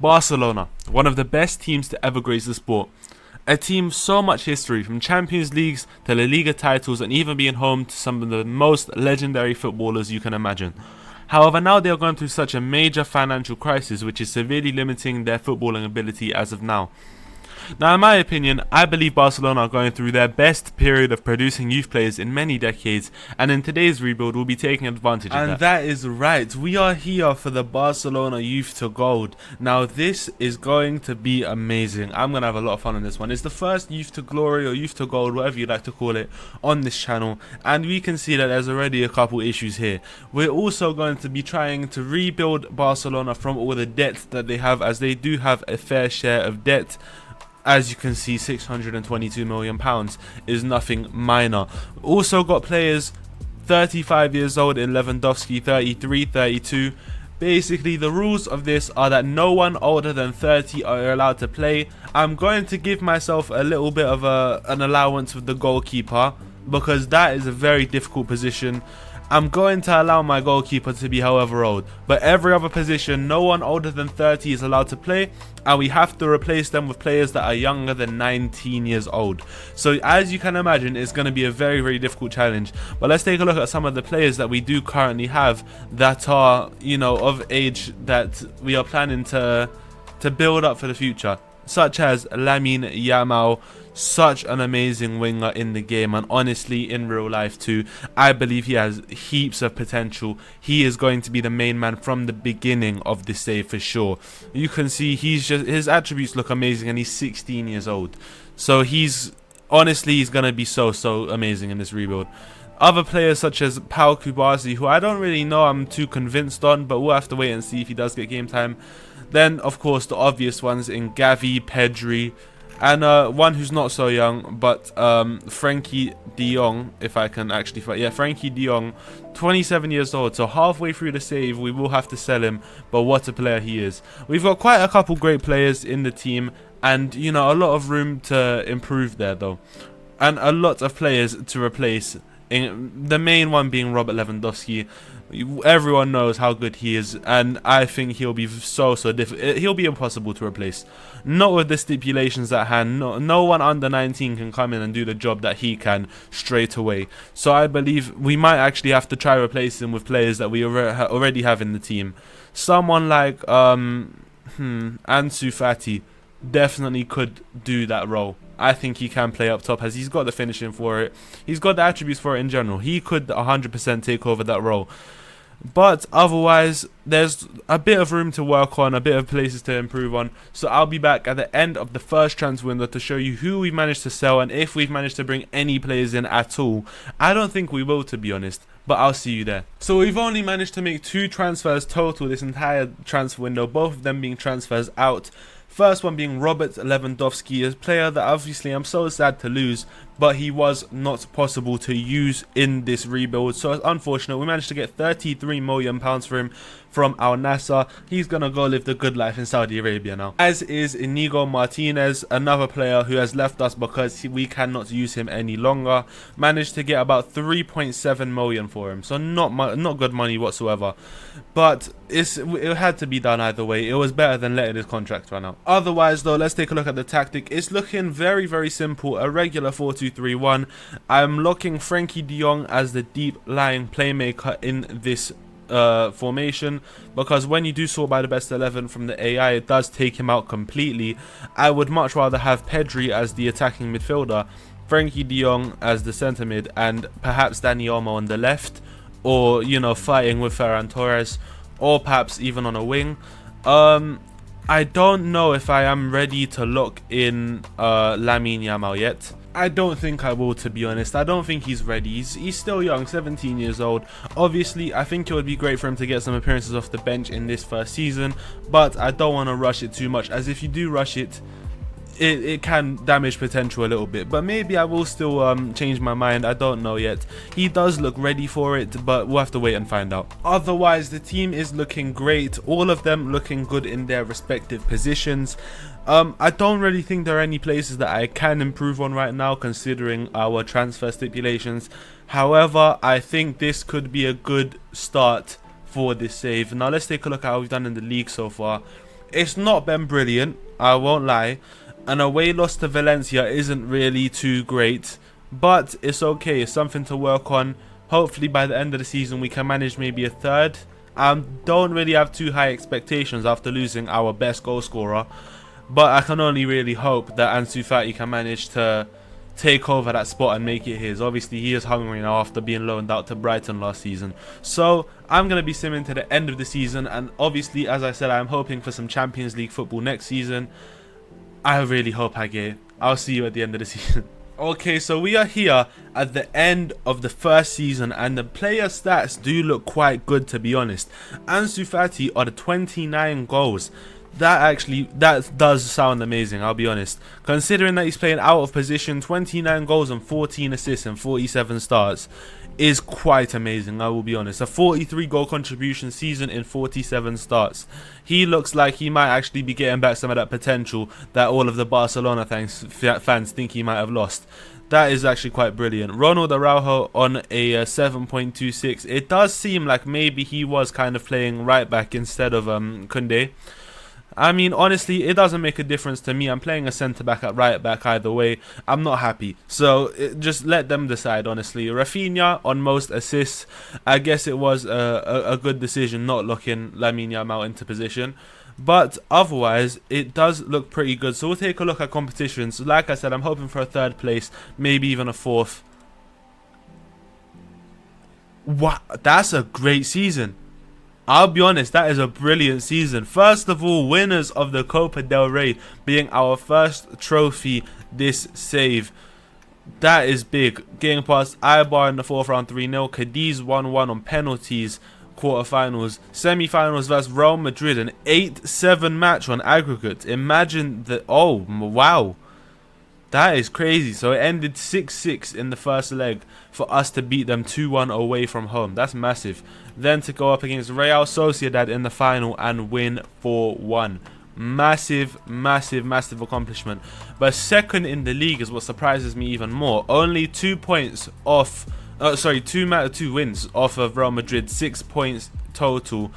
Barcelona, one of the best teams to ever grace the sport. A team with so much history, from Champions Leagues to La Liga titles, and even being home to some of the most legendary footballers you can imagine. However, now they are going through such a major financial crisis which is severely limiting their footballing ability as of now. Now, in my opinion, I believe Barcelona are going through their best period of producing youth players in many decades, and in today's rebuild we'll be taking advantage of that. And that is right, we are here for the Barcelona Youth to Gold. Now this is going to be amazing. I'm going to have a lot of fun on this one. It's the first Youth to Glory or Youth to Gold, whatever you like to call it, on this channel, and we can see that there's already a couple issues here. We're also going to be trying to rebuild Barcelona from all the debt that they have, as they do have a fair share of debt. As you can see, £622 million is nothing minor. Also got players 35 years old in Lewandowski, 33, 32. Basically, the rules of this are that no one older than 30 are allowed to play. I'm going to give myself a little bit of an allowance with the goalkeeper, because that is a very difficult position. I'm going to allow my goalkeeper to be however old, but every other position, no one older than 30 is allowed to play, and we have to replace them with players that are younger than 19 years old. So as you can imagine, it's going to be a very, very difficult challenge. But let's take a look at some of the players that we do currently have that are, you know, of age that we are planning to build up for the future, such as Lamine Yamal. Such an amazing winger in the game, and honestly in real life too. I believe he has heaps of potential. He is going to be the main man from the beginning of this save for sure. You can see his attributes look amazing, and he's 16 years old. So he's going to be so amazing in this rebuild. Other players such as Pau Kubasi, who I don't really know, I'm too convinced on, but we'll have to wait and see if he does get game time. Then of course the obvious ones in Gavi, Pedri, and one who's not so young, but Frenkie de Jong, if I can actually find. Yeah, Frenkie de Jong, 27 years old. So halfway through the save, we will have to sell him. But what a player he is. We've got quite a couple great players in the team, and you know, a lot of room to improve there though, and a lot of players to replace. The main one being Robert Lewandowski. Everyone knows how good he is, and I think he'll be so difficult. He'll be impossible to replace. Not with the stipulations at hand. No one under 19 can come in and do the job that he can straight away. So I believe we might actually have to try replace him with players that we already have in the team. Someone like Ansu Fati definitely could do that role. I think he can play up top, as he's got the finishing for it. He's got the attributes for it in general. He could 100% take over that role. But otherwise, there's a bit of room to work on, a bit of places to improve on. So I'll be back at the end of the first transfer window to show you who we've managed to sell and if we've managed to bring any players in at all. I don't think we will, to be honest, but I'll see you there. So we've only managed to make 2 transfers total this entire transfer window, both of them being transfers out. First one being Robert Lewandowski, a player that obviously I'm so sad to lose, but he was not possible to use in this rebuild, so it's unfortunate. We managed to get £33 million for him from Al Nassr. He's gonna go live the good life in Saudi Arabia now. As is Inigo Martinez, another player who has left us because we cannot use him any longer. Managed to get about 3.7 million for him, so not good money whatsoever, but it had to be done either way. It was better than letting his contract run out. Otherwise though, let's take a look at the tactic. It's looking very, very simple, a regular 4-2-3-1. I'm locking Frenkie de Jong as the deep lying playmaker in this formation, because when you do sort by the best 11 from the AI, it does take him out completely. I would much rather have Pedri as the attacking midfielder, Frenkie de Jong as the centre mid, and perhaps Dani Olmo on the left, or you know, fighting with Ferran Torres, or perhaps even on a wing. I don't know if I am ready to lock in Lamine Yamal yet. I don't think I will, to be honest. I don't think he's ready. He's still young, 17 years old. Obviously, I think it would be great for him to get some appearances off the bench in this first season, but I don't want to rush it too much, as if you do rush it, it can damage potential a little bit. But maybe I will still change my mind. I don't know yet. He does look ready for it, but we'll have to wait and find out. Otherwise, the team is looking great. All of them looking good in their respective positions. I don't really think there are any places that I can improve on right now, considering our transfer stipulations. However, I think this could be a good start for this save. Now let's take a look at how we've done in the league so far. It's not been brilliant, I won't lie. An away loss to Valencia isn't really too great, but it's okay. It's something to work on. Hopefully by the end of the season we can manage maybe a third. Don't really have too high expectations after losing our best goal scorer, but I can only really hope that Ansu Fati can manage to take over that spot and make it his. Obviously he is hungry now after being loaned out to Brighton last season. So I'm going to be simming to the end of the season, and obviously, as I said, I'm hoping for some Champions League football next season. I really hope I get it. I'll see you at the end of the season. Okay, so we are here at the end of the first season, and the player stats do look quite good, to be honest. Ansu Fati are the 29 goals. That does sound amazing, I'll be honest. Considering that he's playing out of position, 29 goals and 14 assists and 47 starts is quite amazing, I will be honest. A 43 goal contribution season in 47 starts. He looks like he might actually be getting back some of that potential that all of the Barcelona fans think he might have lost. That is actually quite brilliant. Ronald Araujo on a 7.26. It does seem like maybe he was kind of playing right back instead of Koundé. I mean, honestly, it doesn't make a difference to me. I'm playing a centre-back at right-back either way. I'm not happy. So, just let them decide, honestly. Rafinha on most assists. I guess it was a good decision not locking Lamine Yamal into position. But otherwise, it does look pretty good. So, we'll take a look at competitions. Like I said, I'm hoping for a third place. Maybe even a fourth. Wow, that's a great season. I'll be honest, that is a brilliant season. First of all, winners of the Copa del Rey being our first trophy this save. That is big. Getting past Eibar in the 4th round 3-0. Cadiz 1-1 on penalties. Quarterfinals. Semi-finals versus Real Madrid. An 8-7 match on aggregate. Imagine that. Oh, wow. That is crazy. So it ended 6-6 in the first leg for us to beat them 2-1 away from home. That's massive. Then to go up against Real Sociedad in the final and win 4-1. Massive, massive, massive accomplishment. But second in the league is what surprises me even more. Only 2 points off. Two wins off of Real Madrid. 6 points total.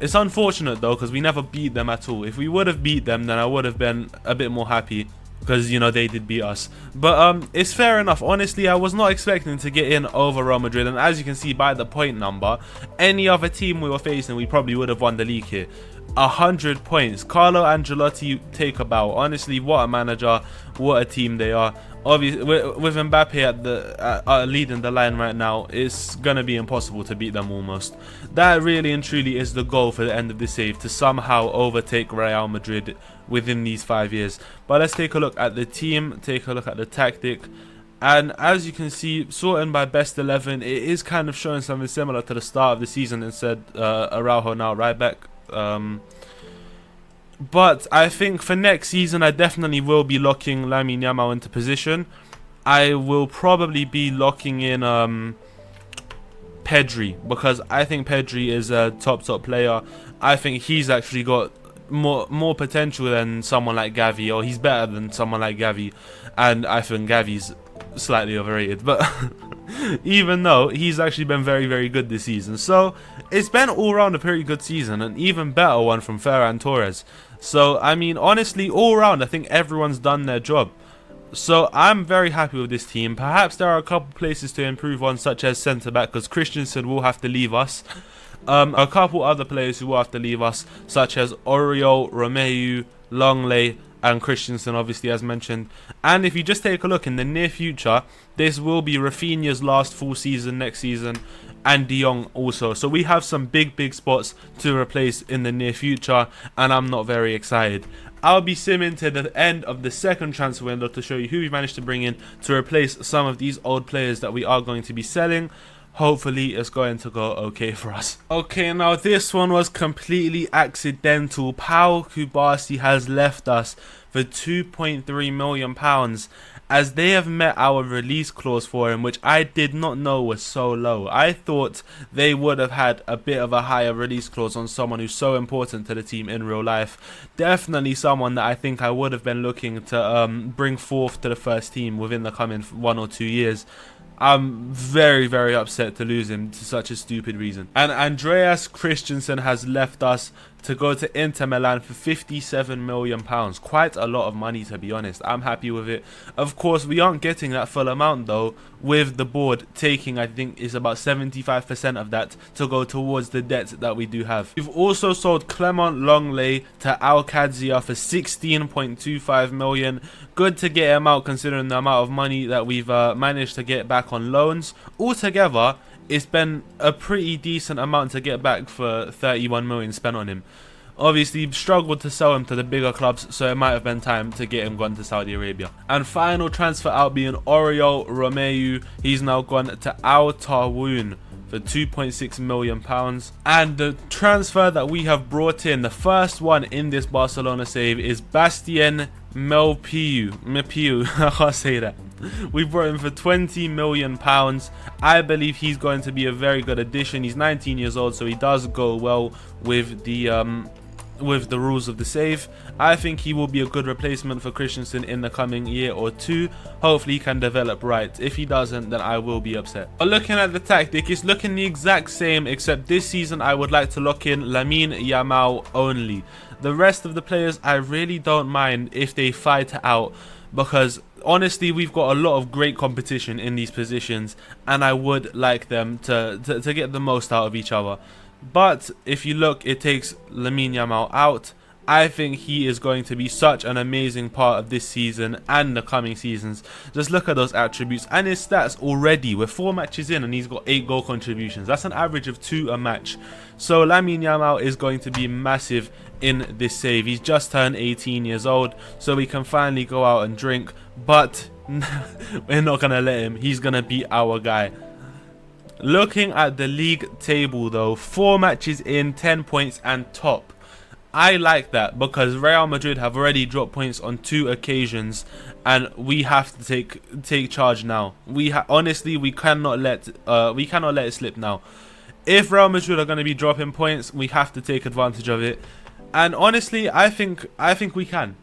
It's unfortunate though, because we never beat them at all. If we would have beat them, then I would have been a bit more happy, because, you know, they did beat us. But it's fair enough. Honestly, I was not expecting to get in over Real Madrid. And as you can see by the point number, any other team we were facing, we probably would have won the league here. 100 points. Carlo Ancelotti, take a bow. Honestly, what a manager. What a team they are. Obviously, with Mbappe at the leading the line right now, it's going to be impossible to beat them almost. That really and truly is the goal for the end of the save, to somehow overtake Real Madrid within these 5 years. But let's take a look at the team, take a look at the tactic. And as you can see, sorting by best 11, it is kind of showing something similar to the start of the season. Instead, Araujo now right back. But I think for next season, I definitely will be locking Lamine Yamal into position. I will probably be locking in Pedri, because I think Pedri is a top player. I think he's actually got more potential than someone like Gavi, or he's better than someone like Gavi, and I think Gavi's slightly overrated, but even though he's actually been very, very good this season. So it's been all around a pretty good season, an even better one from Ferran Torres. So I mean, honestly, all around I think everyone's done their job. So I'm very happy with this team. Perhaps there are a couple places to improve on, such as centre back, because Christensen will have to leave us. A couple other players who will have to leave us, such as Oriol, Romeu, Longley, and Christensen, obviously, as mentioned. And if you just take a look in the near future, this will be Rafinha's last full season next season, and De Jong also. So we have some big spots to replace in the near future, and I'm not very excited. I'll be simming to the end of the second transfer window to show you who we managed to bring in to replace some of these old players that we are going to be selling. Hopefully it's going to go okay for us. Okay, now this one was completely accidental. Pau Kubasi has left us for £2.3 million, as they have met our release clause for him, which I did not know was so low. I thought they would have had a bit of a higher release clause on someone who's so important to the team in real life. Definitely someone that I think I would have been looking to bring forth to the first team within the coming 1 or 2 years. I'm very upset to lose him to such a stupid reason. And Andreas Christensen has left us to go to Inter Milan for £57 million. Quite a lot of money, to be honest. I'm happy with it. Of course, we aren't getting that full amount though, with the board taking, I think, is about 75% of that to go towards the debt that we do have. We've also sold Clement Longley to Al Qadsiya for £16.25 million. Good to get him out considering the amount of money that we've managed to get back on loans. Altogether, it's been a pretty decent amount to get back for 31 million spent on him. Obviously, struggled to sell him to the bigger clubs, so it might have been time to get him gone to Saudi Arabia. And final transfer out being Oriol Romeu. He's now gone to Al Tawoun for £2.6 million. And the transfer that we have brought in, the first one in this Barcelona save, is Bastien Mepiu. I can't say that. We brought him for £20 million. I believe he's going to be a very good addition. He's 19 years old, so he does go well with the rules of the save. I think he will be a good replacement for Christensen in the coming year or two. Hopefully he can develop right. If he doesn't, then I will be upset. But looking at the tactic, it's looking the exact same, except this season I would like to lock in Lamine Yamal only. The rest of the players, I really don't mind if they fight it out, because honestly, we've got a lot of great competition in these positions, and I would like them to get the most out of each other. But if you look, it takes Lamine Yamal out. I think he is going to be such an amazing part of this season and the coming seasons. Just look at those attributes and his stats already. We're 4 matches in and he's got 8 goal contributions. That's an average of 2 a match. So Lamine Yamal is going to be massive in this save. He's just turned 18 years old, so we can finally go out and drink. But we're not going to let him. He's going to be our guy. Looking at the league table though, 4 matches in, 10 points and top. I like that because Real Madrid have already dropped points on 2 occasions, and we have to take charge now. Honestly, we cannot let it slip now. If Real Madrid are going to be dropping points, we have to take advantage of it. And honestly, I think we can.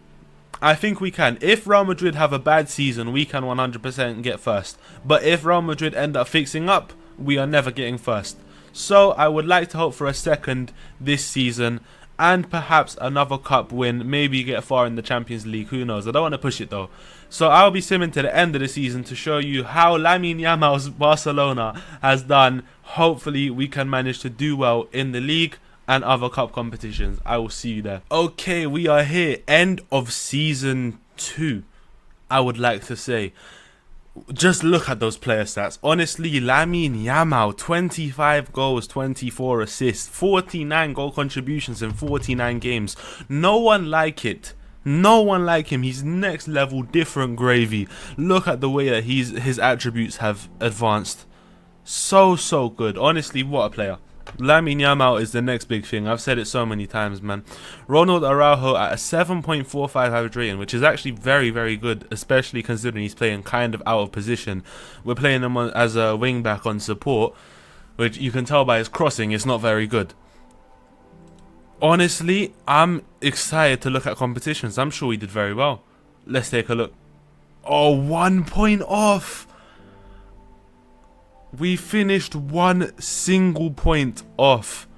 I think we can. If Real Madrid have a bad season, we can 100% get first. But if Real Madrid end up fixing up, we are never getting first. So I would like to hope for a second this season, and perhaps another cup win, maybe get far in the Champions League, who knows. I don't want to push it though. So I'll be simming to the end of the season to show you how Lamine Yamal's Barcelona has done. Hopefully we can manage to do well in the league and other cup competitions. I will see you there. Okay, we are here, end of season 2, I would like to say. Just look at those player stats. Honestly, Lamine Yamal, 25 goals, 24 assists, 49 goal contributions in 49 games. No one like it. No one like him. He's next level, different gravy. Look at the way that his attributes have advanced. So good. Honestly, what a player. Lamine Yamal is the next big thing. I've said it so many times, man. Ronald Araujo at a 7.45 average rating, which is actually very good, especially considering he's playing kind of out of position. We're playing him as a wing back on support, which you can tell by his crossing is not very good. Honestly, I'm excited to look at competitions. I'm sure he did very well. Let's take a look. Oh, 1 point off. We finished 1 single point off.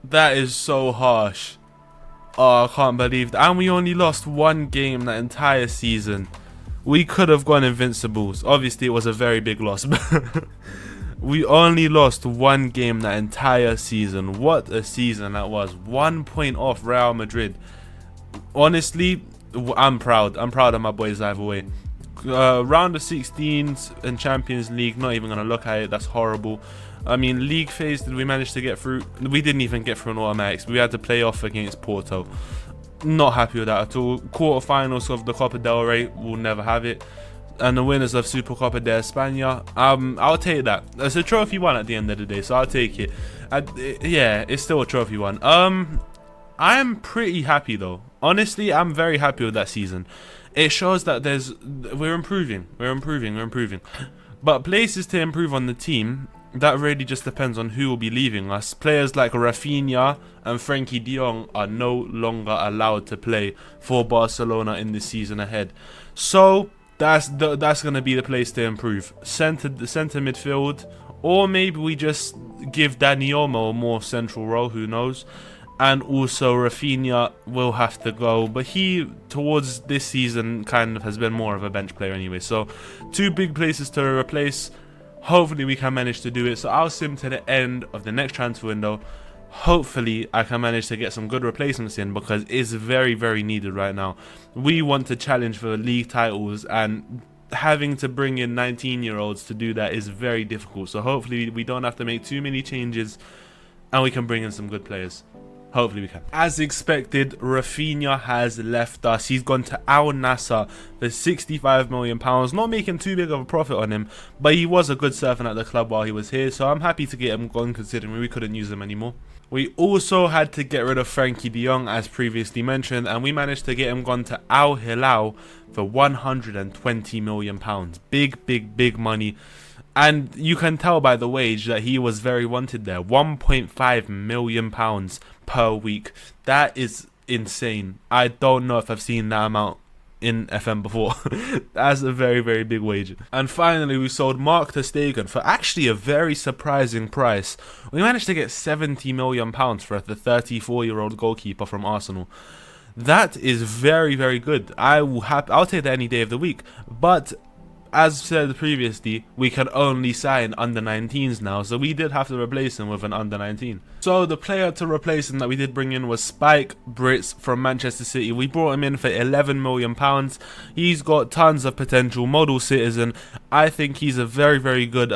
That is so harsh. Oh, I can't believe that. And we only lost 1 game that entire season. We could have gone invincibles. Obviously, it was a very big loss. We only lost 1 game that entire season. What a season that was. 1 point off Real Madrid. Honestly, I'm proud. I'm proud of my boys either way. Round of 16s in Champions League, not even going to look at it. That's horrible. I mean, league phase, did we manage to get through? We didn't even get through an automatics. We had to play off against Porto. Not happy with that at all. Quarterfinals of the Copa del Rey, we'll never have it. And the winners of Supercopa de España, I'll take that. It's a trophy one at the end of the day, so I'll take it. Yeah, it's still a trophy one. I'm pretty happy though. Honestly, I'm very happy with that season. It shows that we're improving. But places to improve on the team, that really just depends on who will be leaving us. Players like Rafinha and Frankie de Jong are no longer allowed to play for Barcelona in the season ahead. So that's going to be the place to improve. Center midfield, or maybe we just give Dani Olmo a more central role, who knows. and also Rafinha will have to go, but he towards this season kind of has been more of a bench player anyway. So 2 big places to replace. Hopefully we can manage to do it. So I'll sim to the end of the next transfer window. Hopefully I can manage to get some good replacements in, because it's very, very needed right now. We want to challenge for league titles, and having to bring in 19-year-olds to do that is very difficult. So hopefully we don't have to make too many changes and we can bring in some good players. Hopefully we can. As expected, Rafinha has left us. He's gone to Al Nassr for £65 million. Not making too big of a profit on him, but he was a good servant at the club while he was here, so I'm happy to get him gone, considering we couldn't use him anymore. We also had to get rid of Frankie de Jong, as previously mentioned, and we managed to get him gone to Al Hilal for £120 million. Big money. And you can tell by the wage that he was very wanted there. £1.5 million per week. That is insane. I don't know if I've seen that amount in FM before. That's a very, very big wage. And finally, we sold Mark ter Stegen for actually a very surprising price. We managed to get £70 million for the 34-year-old goalkeeper from Arsenal. That is very, very good. I'll take that any day of the week. But as said previously, we can only sign under 19s now, so we did have to replace him with an under 19. So the player to replace him that we did bring in was Spike Brits from Manchester City. We brought him in for £11 million. He's got tons of potential, model citizen. I think he's a very, very good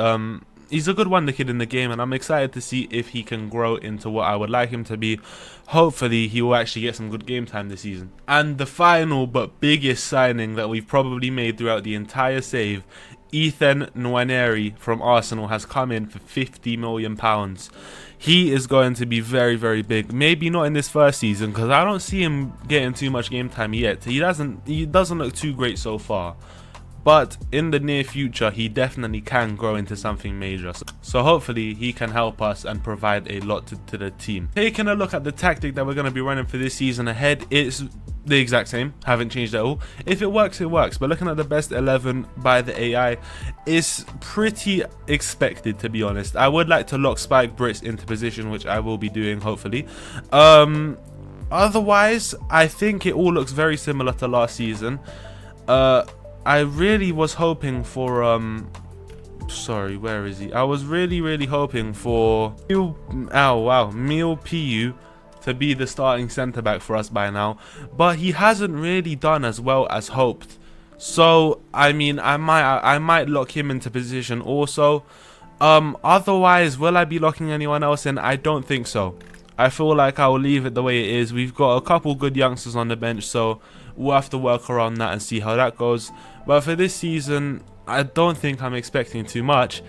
he's a good wonder kid in the game, and I'm excited to see if he can grow into what I would like him to be. Hopefully he will actually get some good game time this season. And the final but biggest signing that we've probably made throughout the entire save, Ethan Nwaneri from Arsenal has come in for £50 million. He is going to be very, very big. Maybe not in this first season, because I don't see him getting too much game time yet. He doesn't look too great so far. But in the near future, he definitely can grow into something major. So hopefully he can help us and provide a lot to the team. Taking a look at the tactic that we're going to be running for this season ahead, it's the exact same. Haven't changed at all. If it works, it works. But looking at the best 11 by the AI, it's pretty expected, to be honest. I would like to lock Spike Brits into position, which I will be doing, hopefully. Otherwise, I think it all looks very similar to last season. I really was hoping for sorry, where is he? I was really hoping for Mil Pu to be the starting centre back for us by now, but he hasn't really done as well as hoped. So I mean, I might lock him into position also. Otherwise, will I be locking anyone else in? I don't think so. I feel like I will leave it the way it is. We've got a couple good youngsters on the bench, so we'll have to work around that and see how that goes. But for this season, I don't think I'm expecting too much.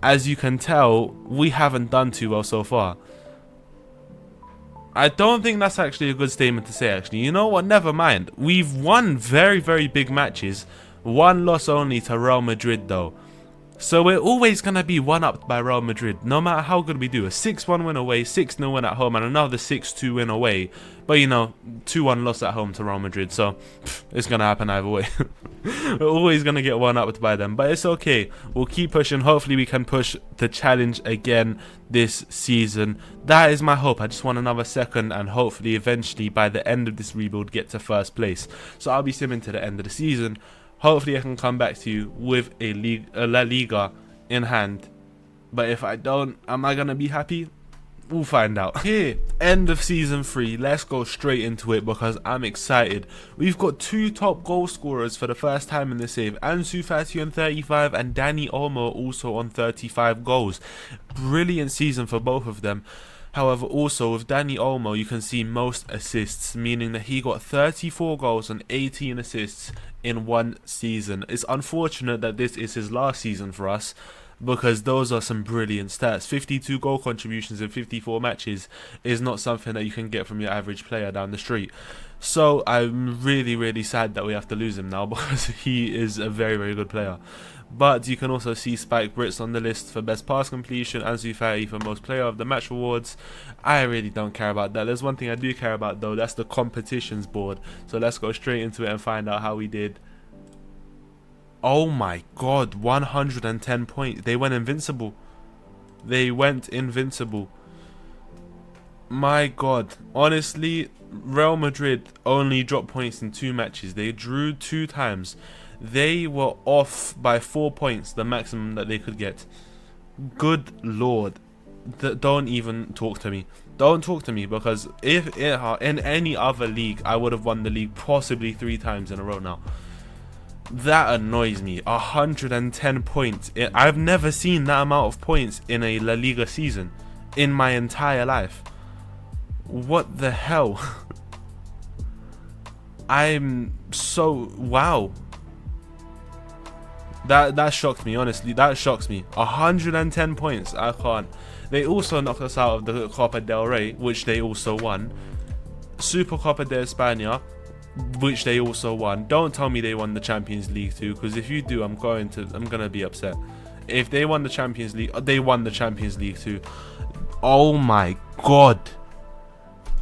As you can tell, we haven't done too well so far. I don't think that's actually a good statement to say, actually. You know what? Never mind. We've won very, very big matches. One loss only to Real Madrid, though. So we're always going to be one-upped by Real Madrid, no matter how good we do. A 6-1 win away, 6-0 win at home, and another 6-2 win away. But, you know, 2-1 loss at home to Real Madrid, so it's going to happen either way. We're always going to get one-upped by them, but it's okay. We'll keep pushing. Hopefully we can push the challenge again this season. That is my hope. I just want another second, and hopefully eventually by the end of this rebuild get to first place. So I'll be simming to the end of the season. Hopefully I can come back to you with a La Liga in hand. But if I don't, am I going to be happy? We'll find out. Here, end of season 3. Let's go straight into it because I'm excited. We've got 2 top goal scorers for the first time in the save. Ansu Fati on 35 and Dani Olmo also on 35 goals. Brilliant season for both of them. However, also with Dani Olmo, you can see most assists, meaning that he got 34 goals and 18 assists in one season. It's unfortunate that this is his last season for us, because those are some brilliant stats. 52 goal contributions in 54 matches is not something that you can get from your average player down the street. So I'm really sad that we have to lose him now, because he is a very good player. But you can also see Spike Brits on the list for best pass completion, Ansu Fati for most player of the match awards. I really don't care about that. There's one thing I do care about though, that's the competitions board. So let's go straight into it and find out how we did. Oh my god, 110 points. They went invincible. They went invincible. My God, honestly, Real Madrid only dropped points in 2 matches. They drew 2 times. They were off by 4 points, the maximum that they could get. Good Lord. Don't even talk to me. Don't talk to me, because if in any other league, I would have won the league possibly 3 times in a row now. That annoys me. 110 points. I've never seen that amount of points in a La Liga season in my entire life. What the hell? I'm so... Wow. That shocked me, honestly. That shocks me. 110 points. I can't. They also knocked us out of the Copa del Rey, which they also won. Super Copa de España, which they also won. Don't tell me they won the Champions League too, because if you do, I'm gonna be upset. If they won the Champions League, they won the Champions League too. Oh my God.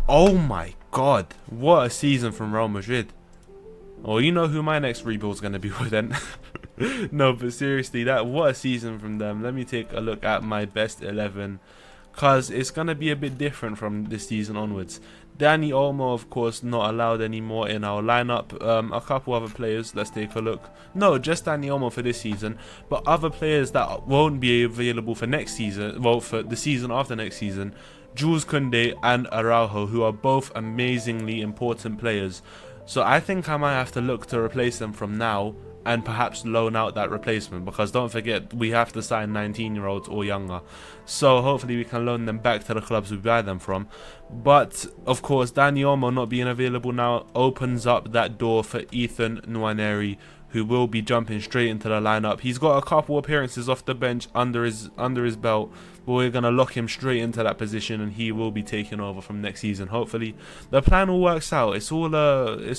Oh my God. What a season from Real Madrid. Well, you know who my next rebuild is going to be with then. No, but seriously, what a season from them. Let me take a look at my best 11, because it's going to be a bit different from this season onwards. Dani Olmo, of course, not allowed anymore in our lineup. A couple other players, let's take a look. No, just Dani Olmo for this season, but other players that won't be available for next season, well, for the season after next season. Jules Koundé and Araujo, who are both amazingly important players. So I think I might have to look to replace them from now, and perhaps loan out that replacement, because don't forget, we have to sign 19-year-olds or younger. So hopefully we can loan them back to the clubs we buy them from. But of course, Dani Olmo not being available now opens up that door for Ethan Nwaneri, who will be jumping straight into the lineup. He's got a couple appearances off the bench under his belt, but we're gonna lock him straight into that position, and he will be taking over from next season. Hopefully, the plan all works out. It's all a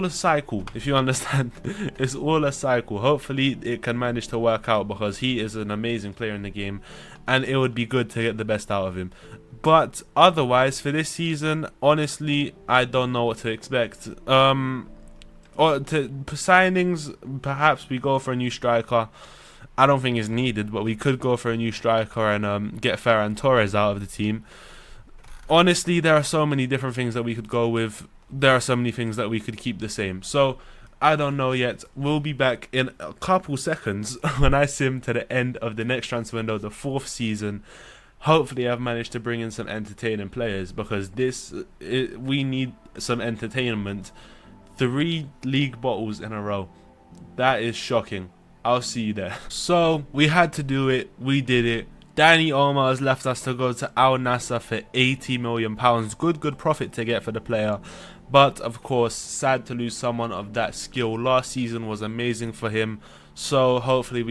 cycle, if you understand. It's all a cycle. Hopefully, it can manage to work out, because he is an amazing player in the game, and it would be good to get the best out of him. But otherwise, for this season, honestly, I don't know what to expect. Or signings, perhaps we go for a new striker. I don't think it's needed, but we could go for a new striker and get Ferran Torres out of the team. Honestly, there are so many different things that we could go with. There are so many things that we could keep the same. So, I don't know yet. We'll be back in a couple seconds when I sim to the end of the next transfer window, the 4th season. Hopefully, I've managed to bring in some entertaining players, because we need some entertainment. 3 league bottles in a row. That is shocking. I'll see you there. So, we had to do it. We did it. Dani Olmo has left us to go to Al Nassr for £80 million. Good profit to get for the player. But, of course, sad to lose someone of that skill. Last season was amazing for him. So, hopefully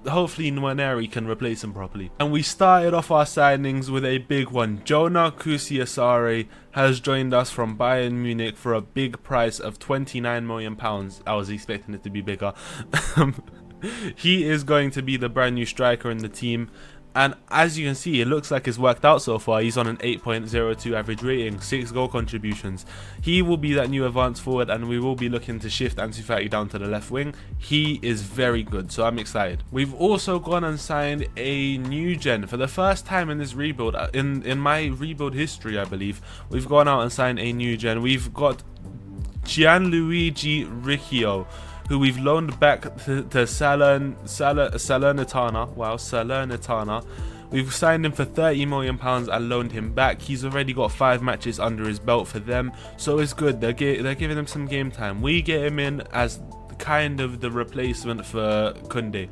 hopefully Nwaneri can replace him properly. And we started off our signings with a big one. Jonah Kusiasare has joined us from Bayern Munich for a big price of £29 million. I was expecting it to be bigger. He is going to be the brand new striker in the team, and as you can see, it looks like it's worked out so far. He's on an 8.02 average rating, 6 goal contributions. He will be that new advanced forward, and we will be looking to shift Ansu Fati down to the left wing. He is very good, so I'm excited. We've also gone and signed a new gen for the first time in this rebuild, in my rebuild history, I believe. We've gone out and signed a new gen. We've got Gianluigi Riccio, who we've loaned back to Salernitana. Wow, Salernitana. We've signed him for £30 million and loaned him back. He's already got 5 matches under his belt for them, so it's good. They're giving him some game time. We get him in as kind of the replacement for Koundé.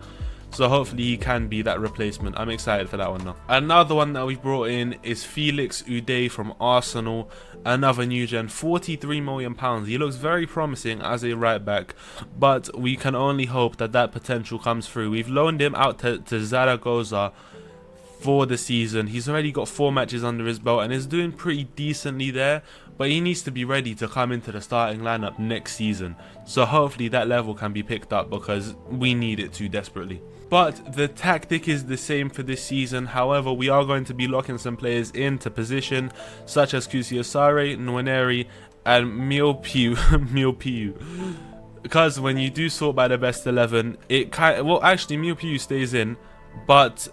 So hopefully he can be that replacement. I'm excited for that one now. Another one that we've brought in is Felix Uday from Arsenal. Another new gen, £43 million. He looks very promising as a right back, but we can only hope that that potential comes through. We've loaned him out to Zaragoza for the season. He's already got 4 matches under his belt and is doing pretty decently there, but he needs to be ready to come into the starting lineup next season. So hopefully that level can be picked up, because we need it too desperately. But the tactic is the same for this season. However, we are going to be locking some players into position, such as Kusiasare, Nwaneri, and Miopiu. Because when you do sort by the best 11, it kind of, well, actually Miopiu stays in, But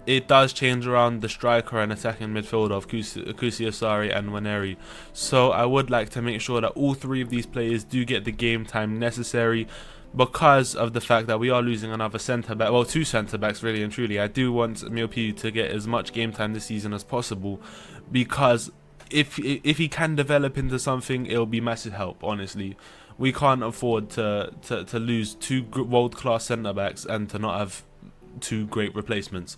it does change around the striker and attacking midfielder of Kusiasari and Waneri. So I would like to make sure that all three of these players do get the game time necessary, because of the fact that we are losing another centre back, well, two centre backs really and truly. I do want Miopi to get as much game time this season as possible, because if he can develop into something, it'll be massive help. Honestly, we can't afford to lose two world class centre backs and to not have two great replacements.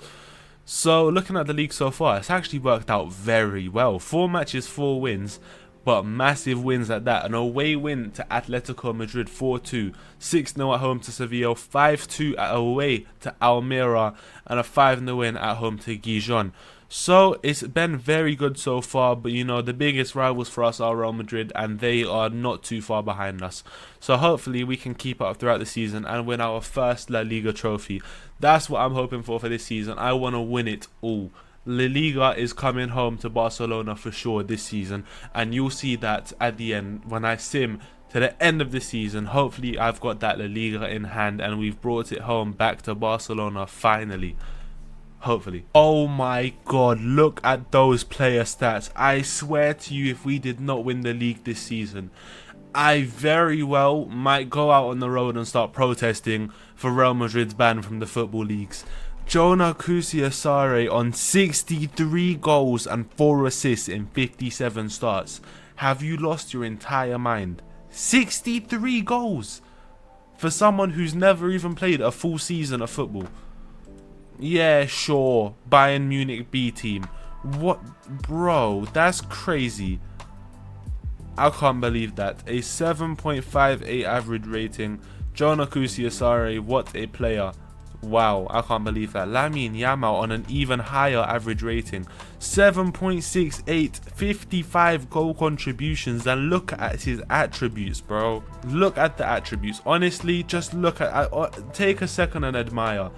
So looking at the league so far, it's actually worked out very well. 4 matches, 4 wins, but massive wins at that. An away win to Atletico Madrid 4-2, 6-0 at home to Sevilla, 5-2 away to Almeria, and a 5-0 win at home to Gijon. So it's been very good so far, but you know, the biggest rivals for us are Real Madrid, and they are not too far behind us. So hopefully we can keep up throughout the season and win our first La Liga trophy. That's what I'm hoping for this season. I want to win it all. La Liga is coming home to Barcelona for sure this season, and you'll see that at the end when I sim to the end of the season. Hopefully I've got that La Liga in hand and we've brought it home back to Barcelona finally. Hopefully. Oh my god, look at those player stats. I swear to you, if we did not win the league this season, I very well might go out on the road and start protesting for Real Madrid's ban from the football leagues. Jonah Kusiasare on 63 goals and 4 assists in 57 starts. Have you lost your entire mind? 63 goals for someone who's never even played a full season of football. Yeah, sure, Bayern Munich B team. What, bro, that's crazy. I can't believe that. A 7.58 average rating. Jonah Kusiasare, what a player. Wow, I can't believe that. Lamine Yamal on an even higher average rating. 7.68, 55 goal contributions. And look at his attributes, bro. Look at the attributes. Honestly, just look at take a second and admire.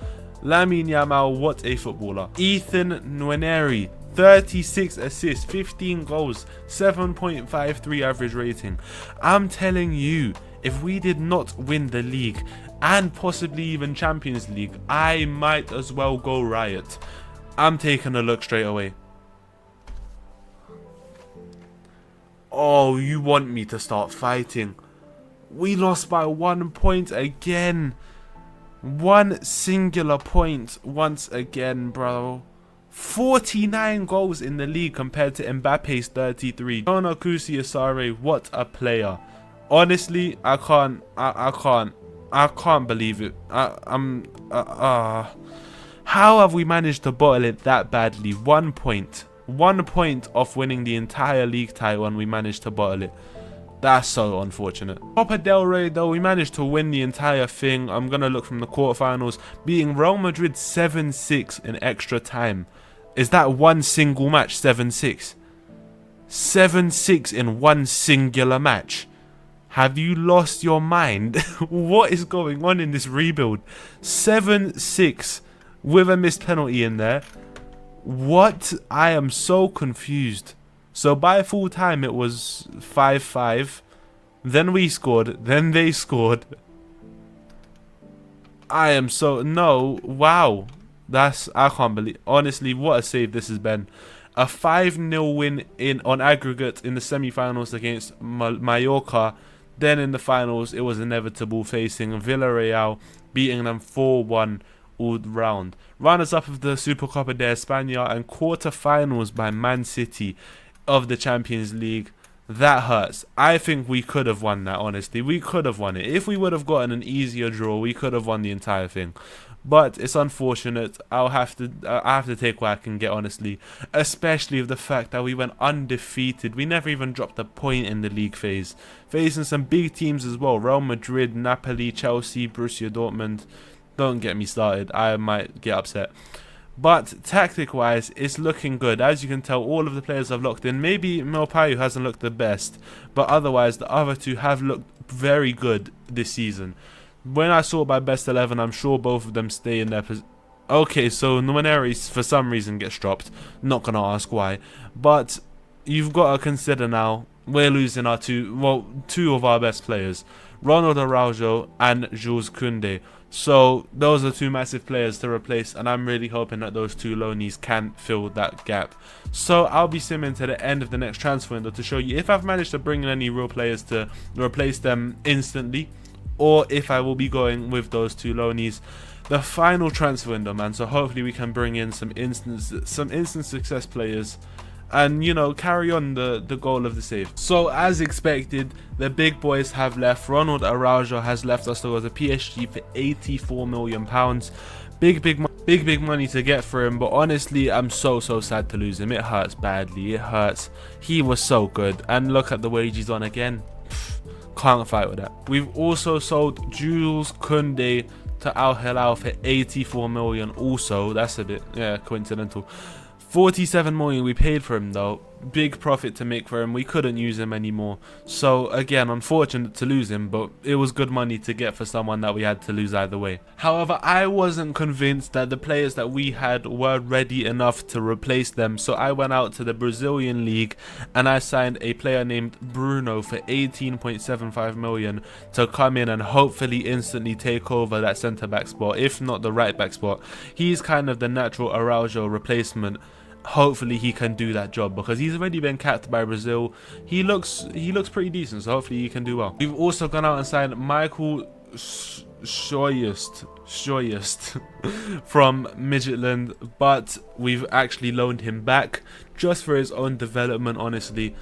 Lamine Yamal, what a footballer. Ethan Nwaneri, 36 assists, 15 goals, 7.53 average rating. I'm telling you, if we did not win the league and possibly even Champions League, I might as well go riot. I'm taking a look straight away. Oh, you want me to start fighting? We lost by 1 point again. 1 singular point once again, bro. 49 goals in the league compared to Mbappe's 33. Jonah Kusiasare, what a player. Honestly, I can't believe it. How have we managed to bottle it that badly? 1 point. 1 point off winning the entire league title and we managed to bottle it. That's so unfortunate. Copa del Rey though, we managed to win the entire thing. I'm going to look from the quarterfinals, beating Real Madrid 7-6 in extra time. Is that one single match, 7-6? 7-6 in one singular match. Have you lost your mind? What is going on in this rebuild? 7-6 with a missed penalty in there. What? I am so confused. So by full time it was 5-5. Then we scored. Then they scored. I am so... No. Wow. That's... I can't believe... Honestly, what a save this has been. A 5-0 win on aggregate in the semi-finals against Mallorca. Then in the finals, it was inevitable, facing Villarreal, beating them 4-1 all round. Runners-up of the Supercopa de España and quarter-finals by Man City of the Champions League. That hurts. I think we could have won that, honestly. We could have won it. If we would have gotten an easier draw, we could have won the entire thing. But it's unfortunate. I have to take what I can get, honestly. Especially with the fact that we went undefeated. We never even dropped a point in the league phase. Facing some big teams as well. Real Madrid, Napoli, Chelsea, Borussia Dortmund. Don't get me started. I might get upset. But tactic-wise, it's looking good. As you can tell, all of the players have locked in. Maybe Melpayu hasn't looked the best. But otherwise, the other two have looked very good this season. When I saw by best 11, I'm sure both of them stay in their position. Okay, so Nwaneri for some reason gets dropped. Not going to ask why. But you've got to consider now, we're losing our two of our best players. Ronald Araujo and Jules Koundé. So those are two massive players to replace, and I'm really hoping that those two loanies can fill that gap. So I'll be simming to the end of the next transfer window to show you if I've managed to bring in any real players to replace them instantly, or if I will be going with those two loanies. The final transfer window, man. So hopefully we can bring in some instant success players, and you know, carry on the goal of the save. So as expected, the big boys have left. Ronald Araujo has left us to go to PSG for £84 million. Big money to get for him, but honestly I'm so sad to lose him. It hurts badly, it hurts. He was so good, and look at the wage he's on again. Can't fight with that. We've also sold Jules Koundé to Al Hilal for 84 million. Also, that's a bit coincidental. 47 million we paid for him though. Big profit to make for him. We couldn't use him anymore, so again, unfortunate to lose him, but it was good money to get for someone that we had to lose either way. However, I wasn't convinced that the players that we had were ready enough to replace them, so I went out to the Brazilian league and I signed a player named Bruno for 18.75 million to come in and hopefully instantly take over that centre back spot, if not the right back spot. He's kind of the natural Araujo replacement. Hopefully he can do that job because he's already been capped by Brazil. He looks pretty decent, so hopefully he can do well. We've also gone out and signed Michael Scheuerst from Midtjylland, but we've actually loaned him back just for his own development. Honestly,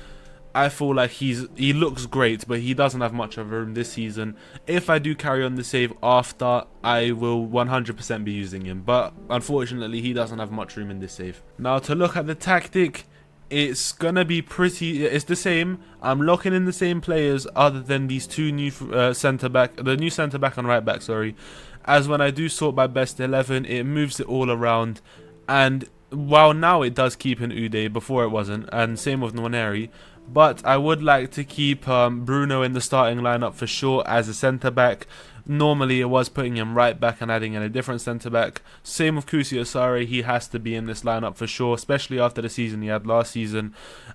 I feel like he looks great, but he doesn't have much of room this season. If I do carry on the save after, I will 100% be using him, but unfortunately he doesn't have much room in this save. Now to look at the tactic, it's gonna be it's the same. I'm locking in the same players other than these two new the new centre back and right back, sorry. As when I do sort by best 11, it moves it all around, and while now it does keep in Ude, before it wasn't, and same with Nwaneri. But I would like to keep Bruno in the starting lineup for sure as a centre back. Normally it was putting him right back and adding in a different centre back. Same with Kusi Asare, he has to be in this lineup for sure, especially after the season he had last season.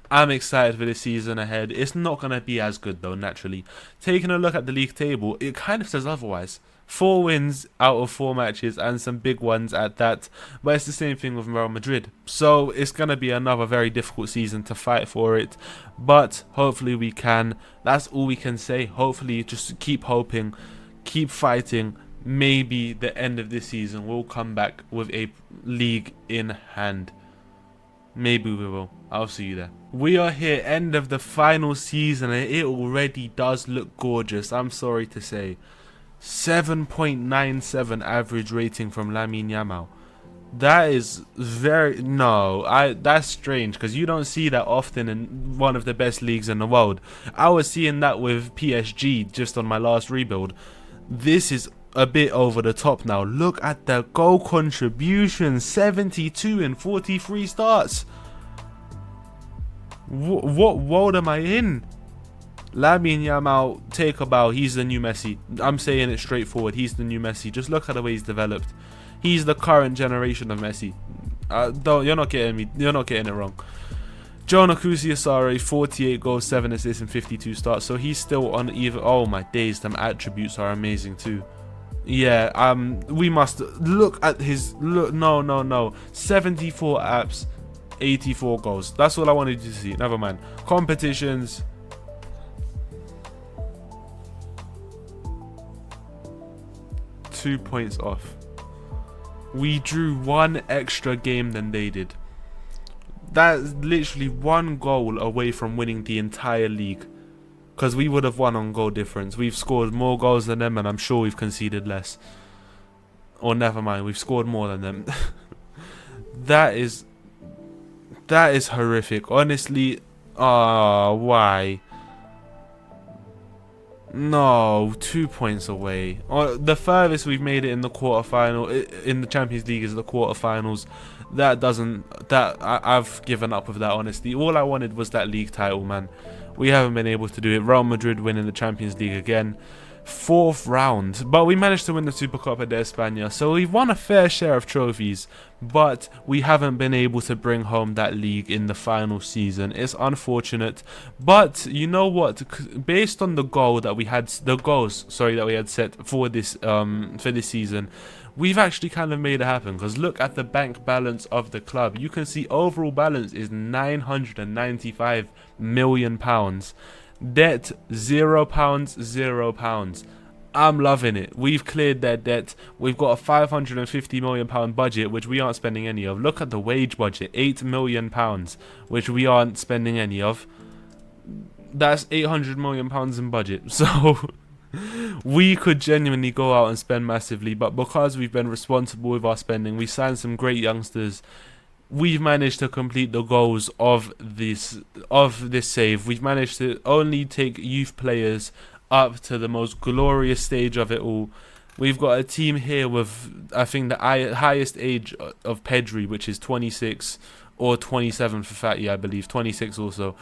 I'm excited for the season ahead. It's not going to be as good though, naturally. Taking a look at the league table, it kind of says otherwise. 4 wins out of 4 matches and some big ones at that, but it's the same thing with Real Madrid, so it's going to be another very difficult season to fight for it, but hopefully we can. That's all we can say. Hopefully just keep hoping, keep fighting. Maybe the end of this season we'll come back with a league in hand. Maybe we will. I'll see you there. We are here, end of the final season, and it already does look gorgeous, I'm sorry to say. 7.97 average rating from Lamine Yamal. That is that's strange because you don't see that often in one of the best leagues in the world. I was seeing that with PSG just on my last rebuild. This is a bit over the top now. Look at the goal contribution, 72 in 43 starts. What world am I in? Lamine Yamal, take a bow. He's the new Messi. I'm saying it straightforward. He's the new Messi. Just look at the way he's developed. He's the current generation of Messi. You're not getting me. You're not getting it wrong. Jonah Kusi Asare, 48 goals, 7 assists, and 52 starts. So he's still on even. Oh my days, them attributes are amazing too. Yeah. We must look at his look. No. 74 apps, 84 goals. That's all I wanted you to see. Never mind. Competitions. 2 points off. We drew 1 extra game than they did. That's literally 1 goal away from winning the entire league, because we would have won on goal difference. We've scored more goals than them, and I'm sure we've conceded less. Or never mind, we've scored more than them. That is horrific, honestly. Why? No, 2 points away. The furthest we've made it in the quarterfinal in the Champions League is the quarterfinals. I've given up with that, honestly. All I wanted was that league title, man. We haven't been able to do it. Real Madrid winning the Champions League again. 4th round, but we managed to win the Supercopa de España, so we've won a fair share of trophies, but we haven't been able to bring home that league in the final season. It's unfortunate, but you know what, based on the goals that we had set for this season, we've actually kind of made it happen. Because look at the bank balance of the club. You can see overall balance is £995 million. Debt £0, £0. I'm loving it. We've cleared their debt. We've got a £550 million budget, which we aren't spending any of. Look at the wage budget, £8 million, which we aren't spending any of. That's £800 million in budget. So we could genuinely go out and spend massively, but because we've been responsible with our spending, we signed some great youngsters. We've managed to complete the goals of this save. We've managed to only take youth players up to the most glorious stage of it all. We've got a team here with, I think, the highest age of Pedri, which is 26, or 27 for Fatty, I believe, 26 also.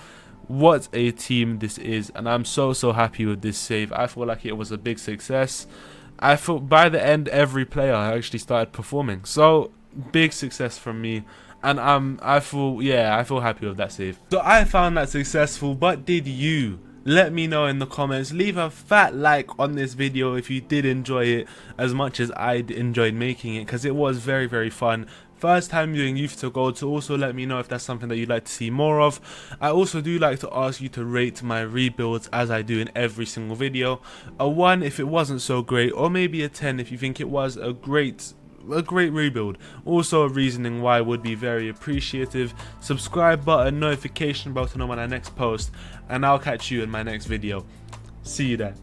What a team this is, and I'm so happy with this save. I feel like it was a big success. I feel by the end every player actually started performing, so big success from me. And I feel happy with that save. So I found that successful, but did you? Let me know in the comments. Leave a fat like on this video if you did enjoy it as much as I enjoyed making it, because it was very fun. First time doing Youth to Gold, so also let me know if that's something that you'd like to see more of. I also do like to ask you to rate my rebuilds as I do in every single video. A 1 if it wasn't so great, or maybe a 10 if you think it was a great rebuild. Also a reasoning why would be very appreciative. Subscribe button, notification bell to know when I next post, and I'll catch you in my next video. See you there.